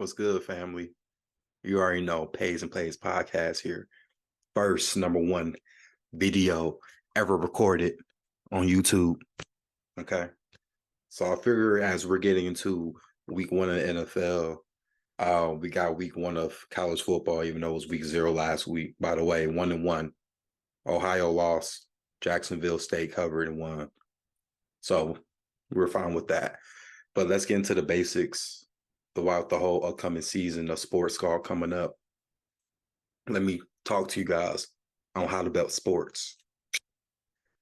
What's good, family? You already know Pays and Plays podcast here. First, number one video ever recorded on YouTube. Okay. So I figure as we're getting into week one of the NFL, we got week one of college football, even though it was week zero last week. By the way, 1-1. Ohio lost. Jacksonville State covered and won. So we're fine with that. But let's get into the basics about the whole upcoming season of sports called coming up. Let me talk to you guys on how to bet sports.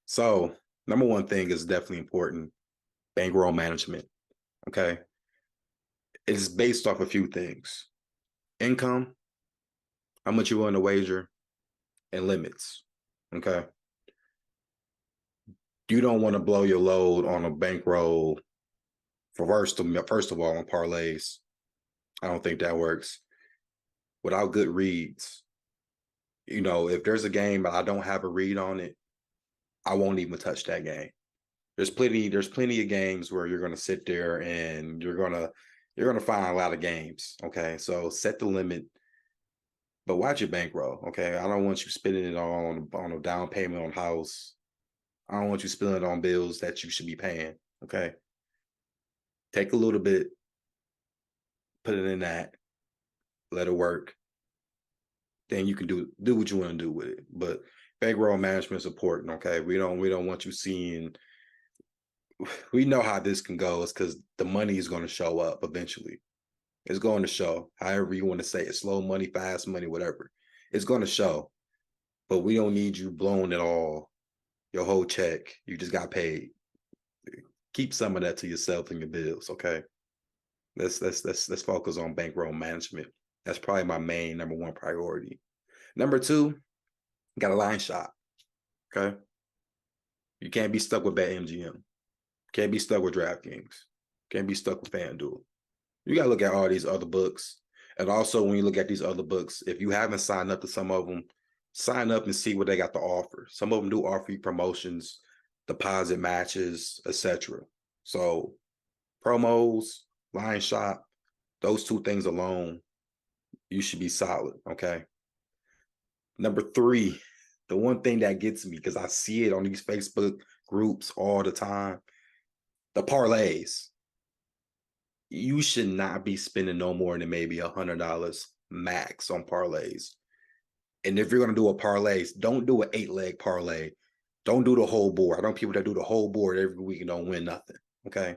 So, number one thing is definitely important, bankroll management. Okay. It's based off a few things. Income, how much you want to wager, and limits. Okay. You don't want to blow your load on a bankroll for first of all on parlays. I don't think that works. Without good reads. If there's a game but I don't have a read on it, I won't even touch that game. There's plenty of games where you're gonna sit there and you're gonna find a lot of games. Okay. So set the limit, but watch your bankroll. Okay. I don't want you spending it all on a down payment on house. I don't want you spending it on bills that you should be paying. Okay. Take a little bit, put it in that, let it work. Then you can do what you want to do with it. But bankroll management is important. Okay. We don't want you seeing. We know how this can go. It's because the money is going to show up eventually. It's going to show. However you want to say it, slow money, fast money, whatever. It's going to show. But we don't need you blowing it all, your whole check. You just got paid. Keep some of that to yourself and your bills. Okay. Let's focus on bankroll management. That's probably my main number one priority. Number two, got a line shot. Okay. You can't be stuck with BetMGM. Can't be stuck with DraftKings. Can't be stuck with FanDuel. You got to look at all these other books. And also, when you look at these other books, if you haven't signed up to some of them, sign up and see what they got to offer. Some of them do offer you promotions, deposit matches, etc. So promos, line shop, those two things alone, you should be solid. Okay. Number three, the one thing that gets me, because I see it on these Facebook groups all the time, the parlays. You should not be spending no more than maybe $100 max on parlays. And if you're going to do a parlay, don't do an 8-leg parlay. Don't do the whole board. I know people that do the whole board every week and don't win nothing. Okay.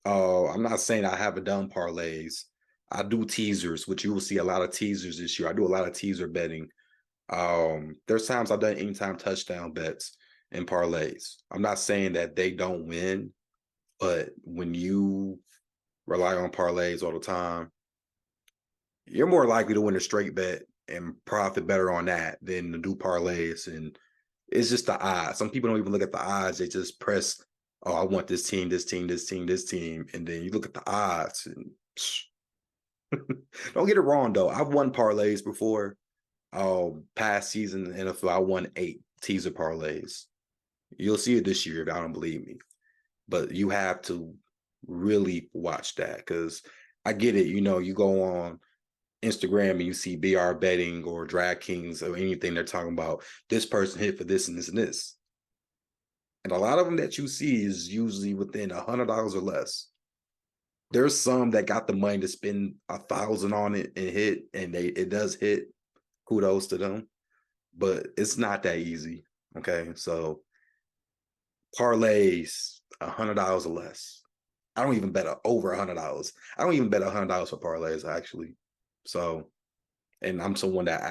I'm not saying I haven't done parlays. I do teasers, which you will see a lot of teasers this year. I do a lot of teaser betting. There's times I've done anytime touchdown bets and parlays. I'm not saying that they don't win, but when you rely on parlays all the time, you're more likely to win a straight bet and profit better on that than to do parlays. And it's just the odds. Some people don't even look at the odds. They just press, oh, I want this team, this team, this team, this team. And then you look at the odds and don't get it wrong, though. I've won parlays before. Past season in the NFL, I won 8 teaser parlays. You'll see it this year if y'all don't believe me. But you have to really watch that, because I get it. You go on Instagram and you see BR betting or DraftKings or anything, they're talking about this person hit for this and this and this. And a lot of them that you see is usually within $100 or less. There's some that got the money to spend $1,000 on it and hit, and it does hit. Kudos to them. But it's not that easy. Okay. So parlays, $100 or less. I don't even bet over $100. I don't even bet $100 for parlays, actually. So, and I'm someone that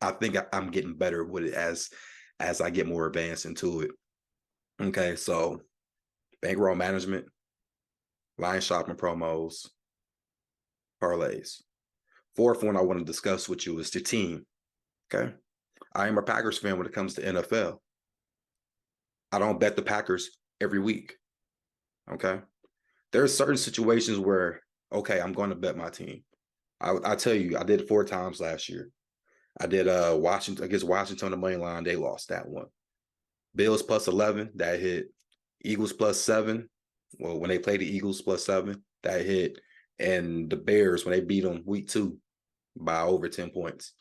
I think I'm getting better with it as I get more advanced into it. Okay, so bankroll management, line shopping promos, parlays. Fourth one I want to discuss with you is the team. Okay, I am a Packers fan when it comes to NFL. I don't bet the Packers every week. Okay, there are certain situations where, okay, I'm going to bet my team. I tell you, I did it 4 times last year. I did Washington against Washington on the money line. They lost that one. Bills plus 11, that hit. Eagles plus 7. Well, when they played the Eagles plus 7, that hit. And the Bears, when they beat them week 2 by over 10 points.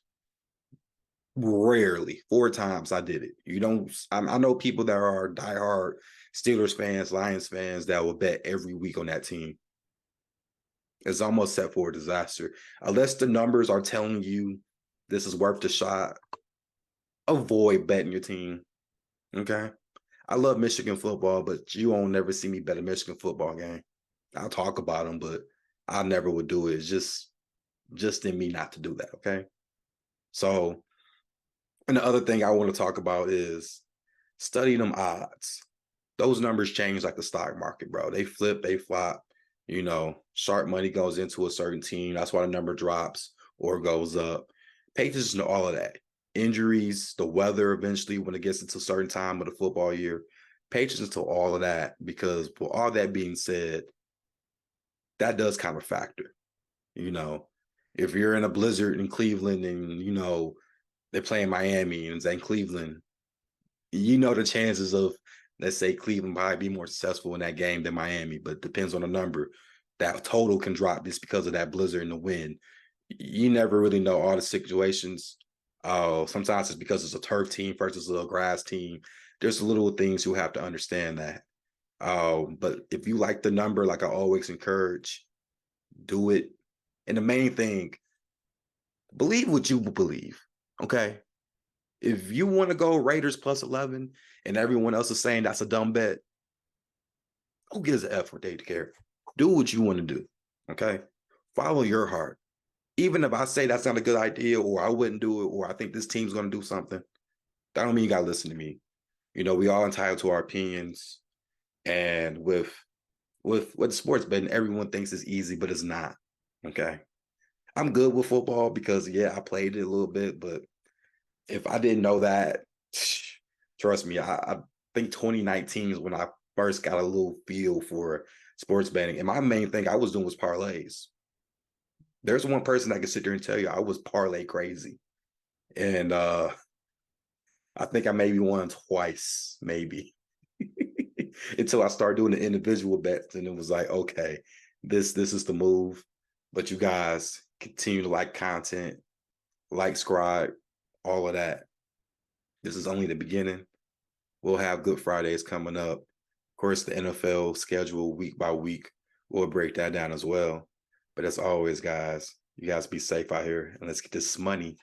Rarely, 4 times I did it. You don't, I know people that are diehard Steelers fans, Lions fans that will bet every week on that team. It's almost set for a disaster. Unless the numbers are telling you this is worth the shot, avoid betting your team. Okay. I love Michigan football, but you won't never see me bet a Michigan football game. I'll talk about them, but I never would do it. It's just in me not to do that. Okay. So, and the other thing I want to talk about is study them odds. Those numbers change like the stock market, bro. They flip, they flop. You know, sharp money goes into a certain team. That's why the number drops or goes up. Pay attention to all of that. Injuries, the weather eventually when it gets into a certain time of the football year. Pay attention to all of that because with all that being said, that does kind of factor. You know, if you're in a blizzard in Cleveland and, you know, they're playing Miami and it's in Cleveland, you know the chances of, let's say, Cleveland probably be more successful in that game than Miami, but depends on the number. That total can drop just because of that blizzard and the wind. You never really know all the situations. Sometimes it's because it's a turf team versus a grass team. There's little things you have to understand that. But if you like the number, like I always encourage, do it. And the main thing, believe what you believe. Okay. If you want to go Raiders plus 11 and everyone else is saying that's a dumb bet, who gives a F what they care? Do what you want to do. Okay. Follow your heart. Even if I say that's not a good idea or I wouldn't do it or I think this team's going to do something, that don't mean you got to listen to me. You know, we all entitled to our opinions. And with sports betting, everyone thinks it's easy, but it's not. Okay. I'm good with football because, yeah, I played it a little bit, but if I didn't know that, trust me, I think 2019 is when I first got a little feel for sports betting. And my main thing I was doing was parlays. There's one person that can sit there and tell you I was parlay crazy. And I think I maybe won twice, maybe. Until I started doing the individual bets. And it was like, okay, this is the move. But you guys continue to like content, like, subscribe, all of that. This is only the beginning. We'll have Good Fridays coming up. Of course, the NFL schedule week by week. We'll break that down as well. But as always, guys, you guys be safe out here and let's get this money.